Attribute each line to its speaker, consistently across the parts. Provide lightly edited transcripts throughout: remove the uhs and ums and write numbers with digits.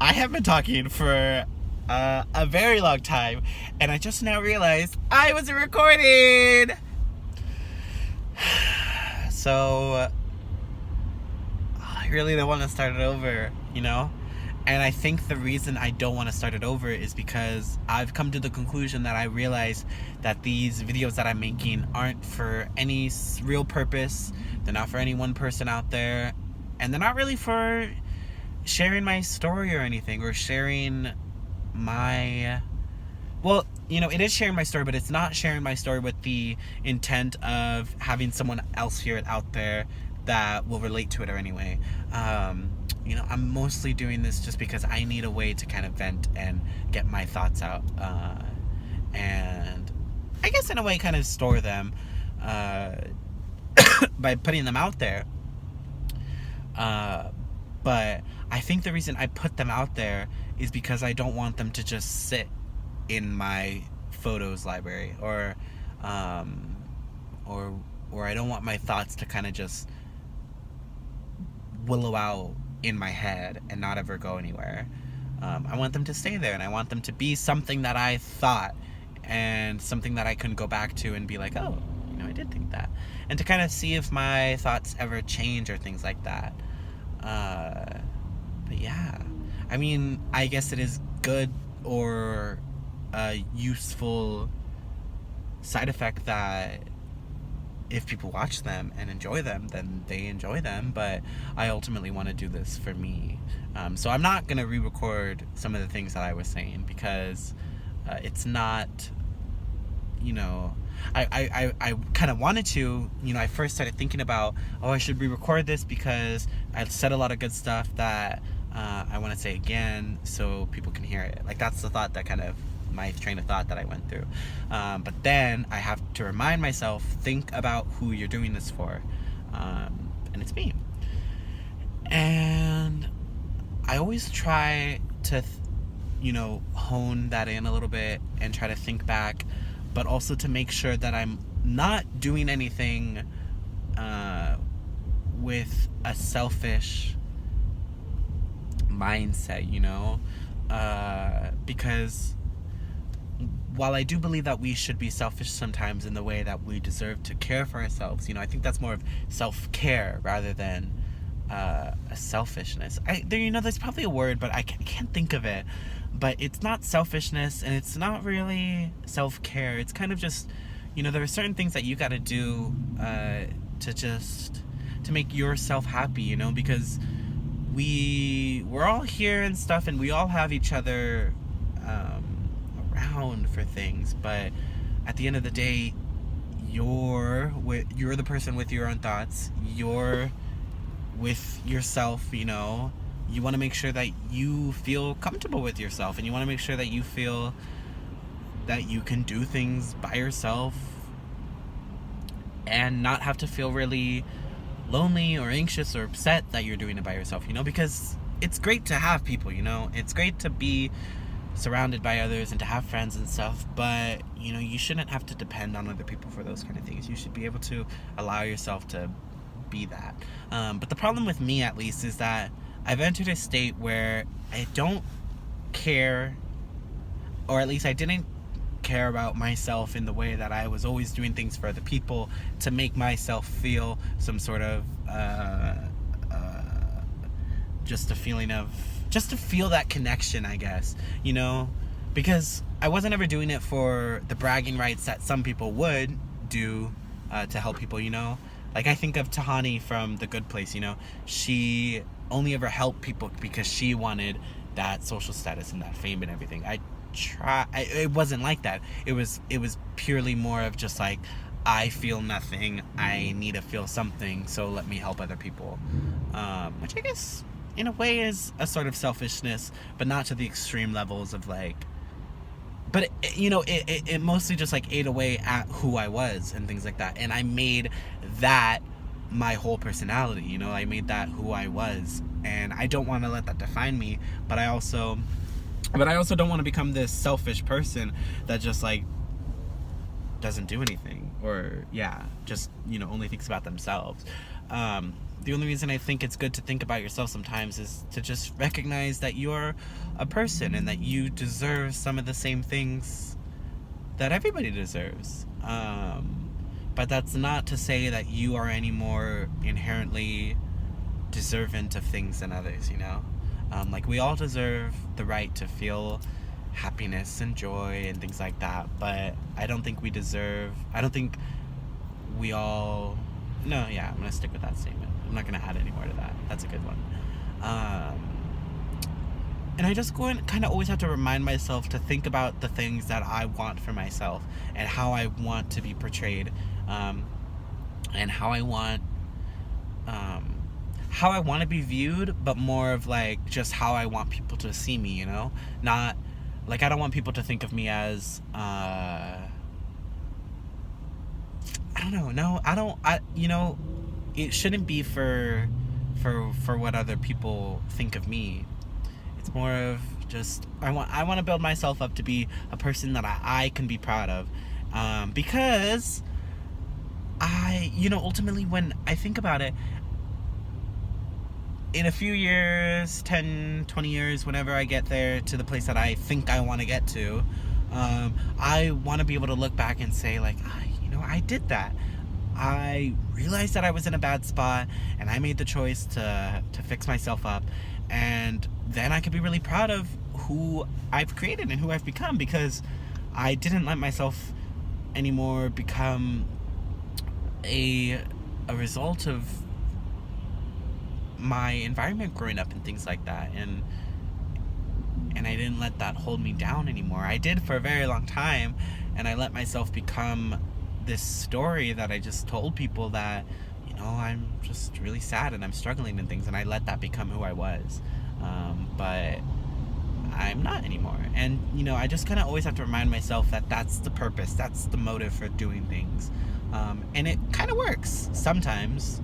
Speaker 1: I have been talking for a very long time, and I just now realized I wasn't recording. So I really don't want to start it over, you know? And I think the reason I don't want to start it over is because I've come to the conclusion that I realize that these videos that I'm making aren't for any real purpose. They're not for any one person out there. And they're not really for sharing my story or anything, or sharing my... Well, you know, it is sharing my story, but it's not sharing my story with the intent of having someone else hear it out there that will relate to it or anyway. You know, I'm mostly doing this just because I need a way to kind of vent and get my thoughts out. And I guess in a way kind of store them by putting them out there. But I think the reason I put them out there is because I don't want them to just sit in my photos library, or I don't want my thoughts to kind of just willow out in my head and not ever go anywhere. I want them to stay there, and I want them to be something that I thought, and something that I can go back to and be like, oh, you know, I did think that, and to kind of see if my thoughts ever change or things like that. But yeah, I mean, I guess it is good or a useful side effect that if people watch them and enjoy them, then they enjoy them. But I ultimately want to do this for me. So I'm not going to re-record some of the things that I was saying, because it's not, you know, I kind of wanted to, you know, I first started thinking about, oh, I should re-record this because I said a lot of good stuff that I want to say again so people can hear it. Like, that's the thought that kind of, my train of thought that I went through. But then I have to remind myself, think about who you're doing this for. And it's me. And I always try to, you know, hone that in a little bit and try to think back, but also to make sure that I'm not doing anything with a selfish mindset, you know? Because while I do believe that we should be selfish sometimes in the way that we deserve to care for ourselves, you know, I think that's more of self-care rather than a selfishness. You know, there's probably a word, but I can't think of it. But it's not selfishness, and it's not really self-care. It's kind of just, you know, there are certain things that you got to do to make yourself happy, you know, because we're all here and stuff, and we all have each other around for things, but at the end of the day, you're the person with your own thoughts. You're with yourself, you know. You want to make sure that you feel comfortable with yourself, and you want to make sure that you feel that you can do things by yourself and not have to feel really lonely or anxious or upset that you're doing it by yourself, you know, because it's great to have people, you know. It's great to be surrounded by others and to have friends and stuff, but, you know, you shouldn't have to depend on other people for those kind of things. You should be able to allow yourself to be that. But the problem with me, at least, is that I've entered a state where I don't care, or at least I didn't care about myself in the way that I was always doing things for other people to make myself feel some sort of just a feeling of, just to feel that connection, I guess, you know, because I wasn't ever doing it for the bragging rights that some people would do to help people, you know. Like, I think of Tahani from The Good Place, you know. She only ever helped people because she wanted that social status and that fame and everything. It wasn't like that. It was purely more of just like, I feel nothing, I need to feel something, so let me help other people. Which I guess, in a way, is a sort of selfishness, but not to the extreme levels of like... But, you know, it mostly just like ate away at who I was and things like that. And I made that my whole personality, you know. I made that who I was. And I don't want to let that define me, but I also don't want to become this selfish person that just like doesn't do anything, or just, you know, only thinks about themselves. the only reason I think it's good to think about yourself sometimes is to just recognize that you're a person and that you deserve some of the same things that everybody deserves. But that's not to say that you are any more inherently deserving of things than others, you know? Like, we all deserve the right to feel happiness and joy and things like that, but I don't think we all... No, yeah, I'm going to stick with that statement. I'm not going to add any more to that. That's a good one. And I just kind of always have to remind myself to think about the things that I want for myself and how I want to be portrayed, and how I want to be viewed, but more of like just how I want people to see me, you know? Not like, I don't want people to think of me as I don't know. No, it shouldn't be for what other people think of me. It's more of just I want to build myself up to be a person that I can be proud of, because ultimately, when I think about it, in a few years, 10, 20 years, whenever I get there to the place that I think I want to get to, I want to be able to look back and say, like, I did that. I realized that I was in a bad spot, and I made the choice to fix myself up, and then I could be really proud of who I've created and who I've become, because I didn't let myself anymore become a result of my environment growing up and things like that, and I didn't let that hold me down anymore. I did for a very long time, and I let myself become this story that I just told people that, I'm just really sad and I'm struggling and things, and I let that become who I was. But I'm not anymore. And, I just kind of always have to remind myself that that's the purpose, that's the motive for doing things. And it kind of works sometimes.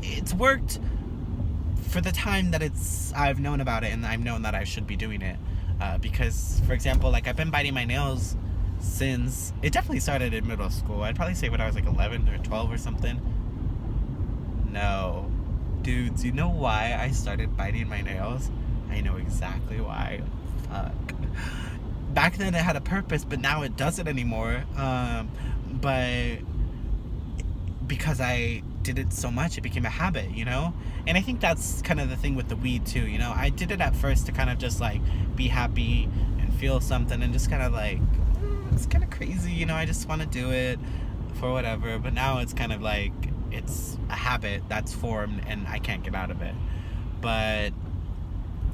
Speaker 1: It's worked for the time that I've known about it, and I've known that I should be doing it. Because, for example, like, I've been biting my nails since it definitely started in middle school. I'd probably say when I was like 11 or 12 or something. No. Dudes, you know why I started biting my nails? I know exactly why. Fuck. Back then it had a purpose, but now it doesn't anymore. But because I did it so much, it became a habit, And I think that's kind of the thing with the weed too, I did it at first to kind of just like be happy and feel something and just kind of like, it's kind of crazy, I just want to do it for whatever. But now it's kind of like, it's a habit that's formed and I can't get out of it. But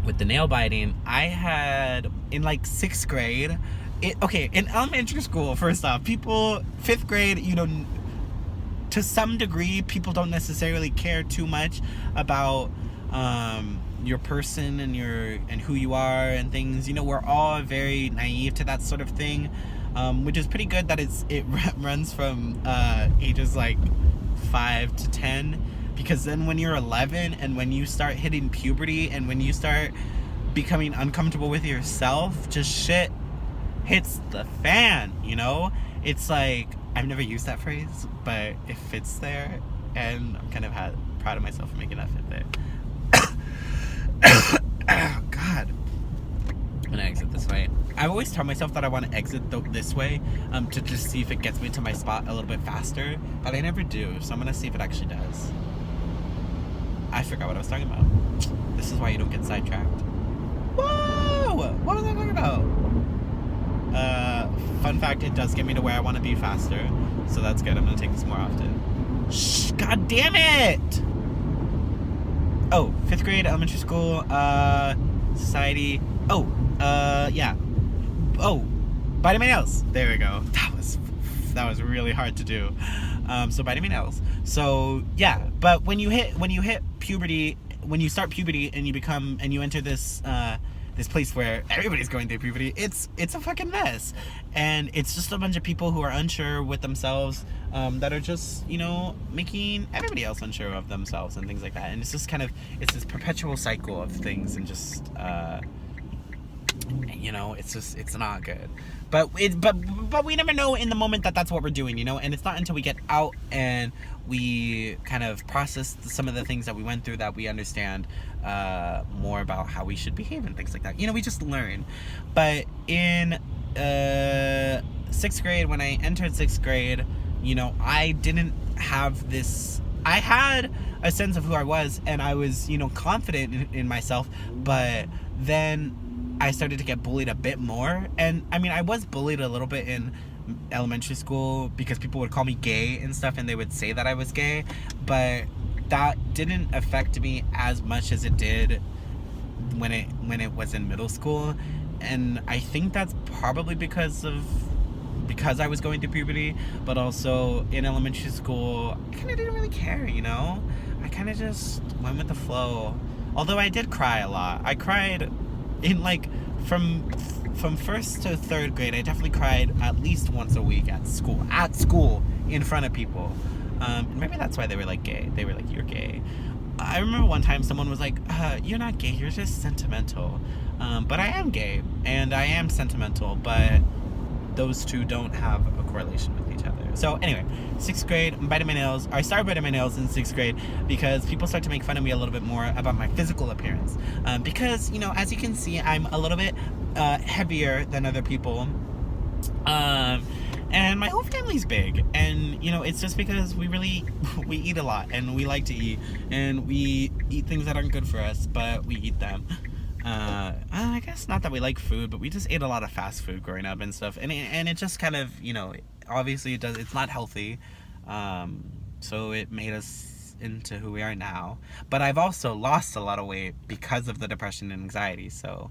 Speaker 1: with the nail biting, I had in like 6th grade, in elementary school, first off, 5th grade, to some degree, people don't necessarily care too much about your person and who you are and things. We're all very naive to that sort of thing, which is pretty good that it runs from ages like 5 to 10, because then when you're 11 and when you start hitting puberty and when you start becoming uncomfortable with yourself, just shit hits the fan. It's like, I've never used that phrase, but it fits there, and I'm kind of proud of myself for making that fit there. Oh, God. I'm gonna exit this way. I always tell myself that I want to exit this way, to just see if it gets me to my spot a little bit faster, but I never do, so I'm gonna see if it actually does. I forgot what I was talking about. This is why you don't get sidetracked. Whoa! What was I talking about? Fun fact, it does get me to where I want to be faster, so that's good. I'm gonna take this more often. Shh! God damn it! Oh, 5th grade, elementary school, society. Oh, yeah. Oh, biting my nails. There we go. That was really hard to do. So biting my nails. So yeah, but when you hit puberty, when you start puberty and you enter this place where everybody's going through puberty, it's a fucking mess, and it's just a bunch of people who are unsure with themselves, that are just making everybody else unsure of themselves and things like that. And it's just it's this perpetual cycle of things, and just it's not good. But we never know in the moment that that's what we're doing, and it's not until we get out and we kind of process some of the things that we went through that we understand more about how we should behave and things like that. We just learn. But in sixth grade, when I entered sixth grade, I didn't have this. I had a sense of who I was, and I was, confident in myself, but then I started to get bullied a bit more. And I mean, I was bullied a little bit in elementary school because people would call me gay and stuff, and they would say that I was gay, but that didn't affect me as much as it did when it was in middle school. And I think that's probably because I was going through puberty, but also in elementary school, I kind of didn't really care, I kind of just went with the flow. Although I did cry a lot. I cried in from first to third grade. I definitely cried at least once a week at school in front of people. Maybe that's why they were like gay. They were like, you're gay. I remember one time someone was like, you're not gay, you're just sentimental. But I am gay and I am sentimental, but those two don't have a correlation with each other. So anyway, sixth grade, I started biting my nails in sixth grade because people start to make fun of me a little bit more about my physical appearance. Because, as you can see, I'm a little bit heavier than other people. And my whole family's big. And, it's just because we eat a lot and we like to eat. And we eat things that aren't good for us, but we eat them. I guess not that we like food, but we just ate a lot of fast food growing up and stuff, and it just kind of, obviously it's not healthy, so it made us into who we are now. But I've also lost a lot of weight because of the depression and anxiety, so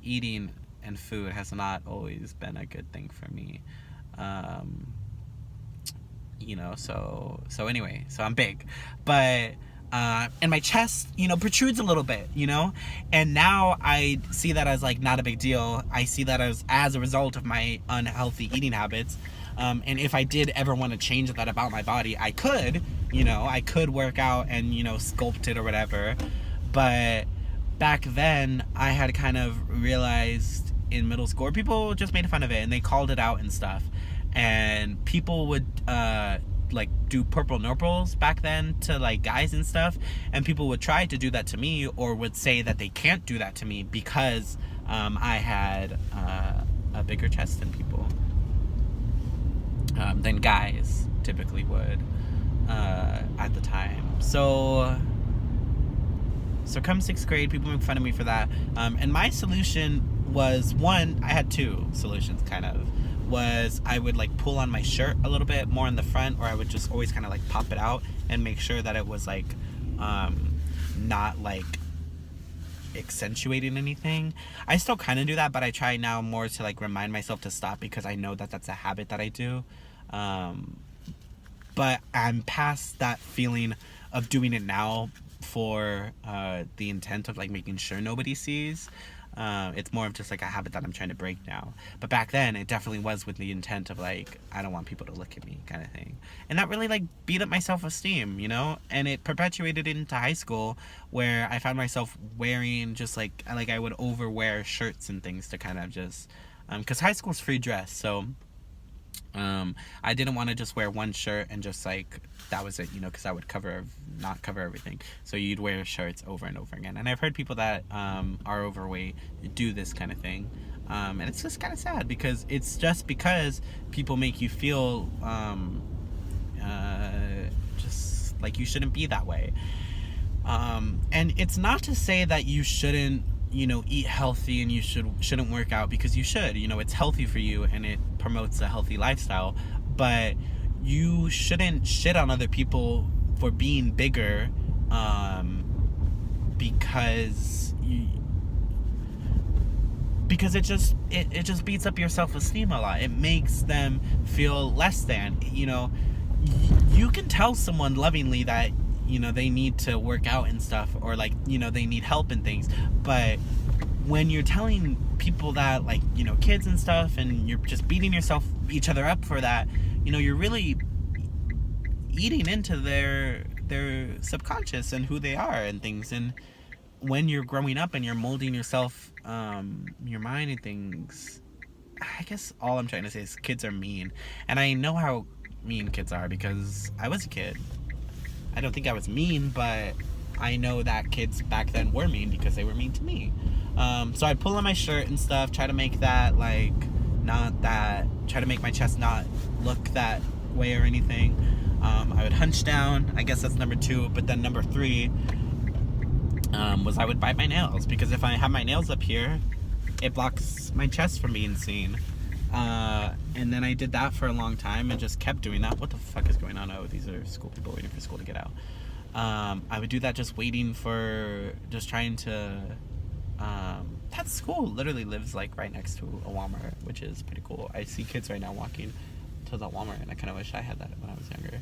Speaker 1: eating and food has not always been a good thing for me. So anyway, so I'm big, but and my chest, protrudes a little bit, and now I see that as like not a big deal. I see that as a result of my unhealthy eating habits. And if I did ever want to change that about my body, I could, I could work out and, sculpt it or whatever. But back then I had kind of realized in middle school, people just made fun of it and they called it out and stuff. And people would, like do purple nurples back then to like guys and stuff, and people would try to do that to me or would say that they can't do that to me because I had a bigger chest than people, than guys typically would at the time. So come sixth grade, people make fun of me for that, and my solution was, one, I had two solutions kind of. Was I would like pull on my shirt a little bit more in the front, or I would just always kind of like pop it out and make sure that it was like not like accentuating anything. I still kind of do that, but I try now more to like remind myself to stop because I know that that's a habit that I do. But I'm past that feeling of doing it now for the intent of like making sure nobody sees. It's more of just like a habit that I'm trying to break now. But back then, it definitely was with the intent of like, I don't want people to look at me kind of thing. And that really like beat up my self-esteem, And it perpetuated into high school where I found myself wearing just like I would overwear shirts and things to kind of just, because high school's free dress. So I didn't want to just wear one shirt and just like that was it, because that would not cover everything. So you'd wear shirts over and over again. And I've heard people that are overweight do this kind of thing, and it's just kind of sad because it's just because people make you feel just like you shouldn't be that way. And it's not to say that you shouldn't eat healthy and you shouldn't work out, because you should. It's healthy for you and it promotes a healthy lifestyle, but you shouldn't shit on other people for being bigger, because it just beats up your self-esteem a lot. It makes them feel less than. You can tell someone lovingly that they need to work out and stuff, or like they need help and things, but when you're telling people that, like kids and stuff, and you're just beating each other up for that, you're really eating into their subconscious and who they are and things. And when you're growing up and you're molding yourself, your mind and things, I guess all I'm trying to say is kids are mean. And I know how mean kids are because I was a kid. I don't think I was mean, but I know that kids back then were mean because they were mean to me. So I'd pull on my shirt and stuff, try to make that, like, not that, try to make my chest not look that way or anything. I would hunch down. I guess that's number 2. But then number 3 was I would bite my nails. Because if I have my nails up here, it blocks my chest from being seen. And then I did that for a long time and just kept doing that. What the fuck is going on? Oh, these are school people waiting for school to get out. I would do that just waiting for, just trying to, that school literally lives like right next to a Walmart, which is pretty cool. I see kids right now walking to the Walmart and I kind of wish I had that when I was younger.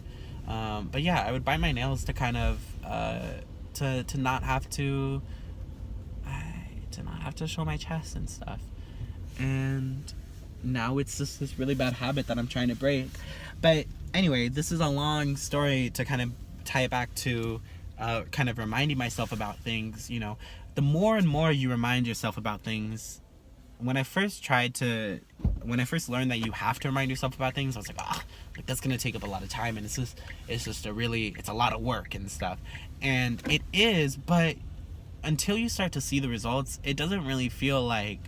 Speaker 1: But yeah, I would bite my nails to kind of, to not have to show my chest and stuff. And now it's just this really bad habit that I'm trying to break. But anyway, this is a long story to kind of tie it back to kind of reminding myself about things. You know, the more and more you remind yourself about things, when I first learned that you have to remind yourself about things, I was like, like that's gonna take up a lot of time, and it's a lot of work and stuff. And it is, but until you start to see the results, it doesn't really feel like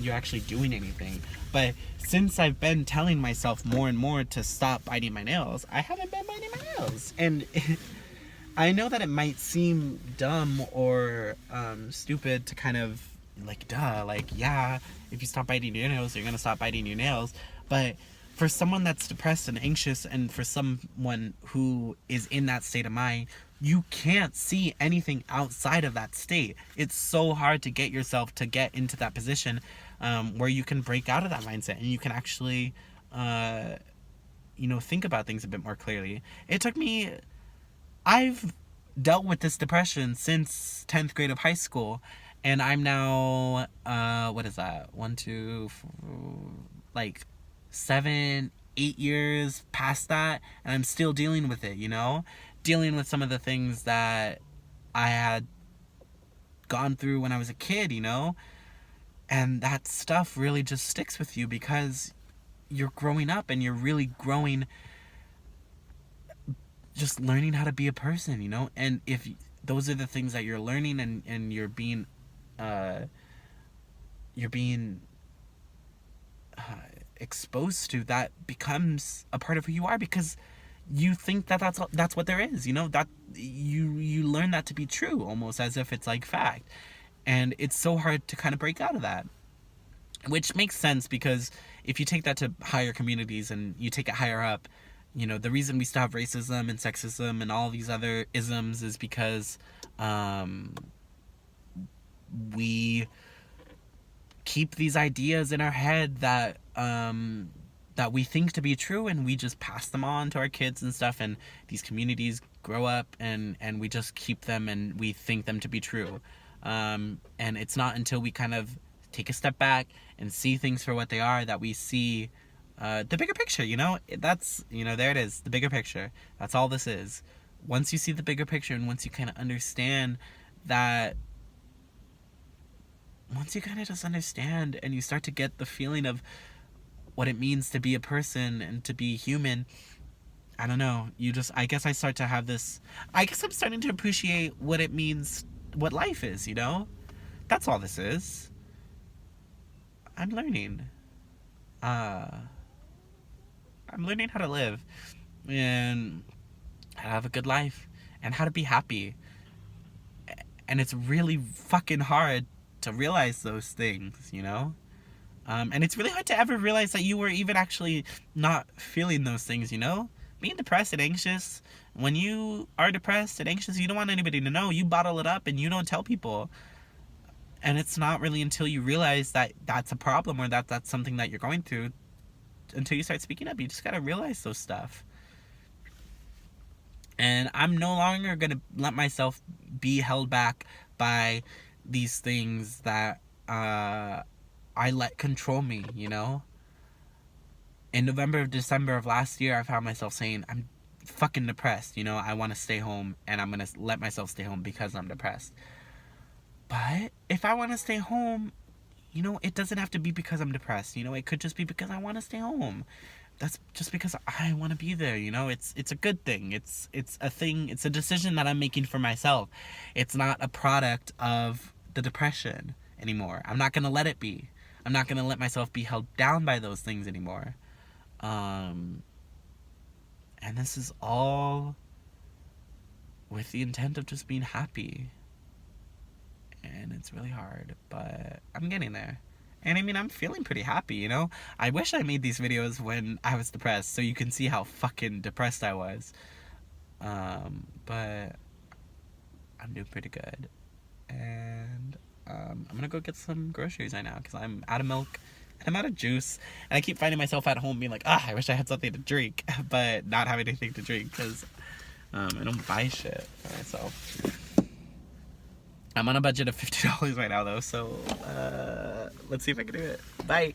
Speaker 1: you're actually doing anything. But since I've been telling myself more and more to stop biting my nails, I haven't been biting my nails. And I know that it might seem dumb or stupid to kind of, like, duh, like, yeah, if you stop biting your nails, you're gonna stop biting your nails. But for someone that's depressed and anxious, and for someone who is in that state of mind, you can't see anything outside of that state. It's so hard to get yourself to get into that position where you can break out of that mindset and you can actually, think about things a bit more clearly. I've dealt with this depression since 10th grade of high school, and I'm now, what is that? 1, 2, 4, like 7, 8 years past that, and I'm still dealing with it, dealing with some of the things that I had gone through when I was a kid, and that stuff really just sticks with you because you're growing up and you're really growing, just learning how to be a person, and if those are the things that you're learning and you're being exposed to, that becomes a part of who you are because you think that's what there is, that you learn that to be true, almost as if it's like fact. And it's so hard to kind of break out of that, which makes sense because if you take that to higher communities and you take it higher up, the reason we still have racism and sexism and all these other isms is because we keep these ideas in our head that we think to be true, and we just pass them on to our kids and stuff, and these communities grow up and we just keep them and we think them to be true. And it's not until we kind of take a step back and see things for what they are that we see the bigger picture. That's, there it is, the bigger picture. That's all this is. Once you see the bigger picture and once you kind of understand that, once you kind of just understand and you start to get the feeling of what it means to be a person and to be human, I don't know, I guess I start to have this, I guess I'm starting to appreciate what it means, what life is, That's all this is. I'm learning. I'm learning how to live and how to have a good life and how to be happy. And it's really fucking hard to realize those things, and it's really hard to ever realize that you were even actually not feeling those things, being depressed and anxious. When you are depressed and anxious, you don't want anybody to know. You bottle it up and you don't tell people, and it's not really until you realize that that's a problem or that that's something that you're going through until you start speaking up. You just gotta realize those stuff. And I'm no longer gonna let myself be held back by these things that I let control me, In November, December of last year, I found myself saying, I'm fucking depressed, I want to stay home, and I'm going to let myself stay home because I'm depressed. But if I want to stay home, you know, it doesn't have to be because I'm depressed. You know, it could just be because I want to stay home. That's just because I want to be there. You know, it's a good thing. It's a thing. It's a decision that I'm making for myself. It's not a product of the depression anymore. I'm not gonna let it be. I'm not gonna let myself be held down by those things anymore. And this is all with the intent of just being happy. And it's really hard, but I'm getting there. And I mean, I'm feeling pretty happy, you know? I wish I made these videos when I was depressed so you can see how fucking depressed I was. But I'm doing pretty good. And I'm gonna go get some groceries right now because I'm out of milk and I'm out of juice. And I keep finding myself at home being like, I wish I had something to drink, but not having anything to drink because I don't buy shit for myself. I'm on a budget of $50 right now, though, so let's see if I can do it. Bye.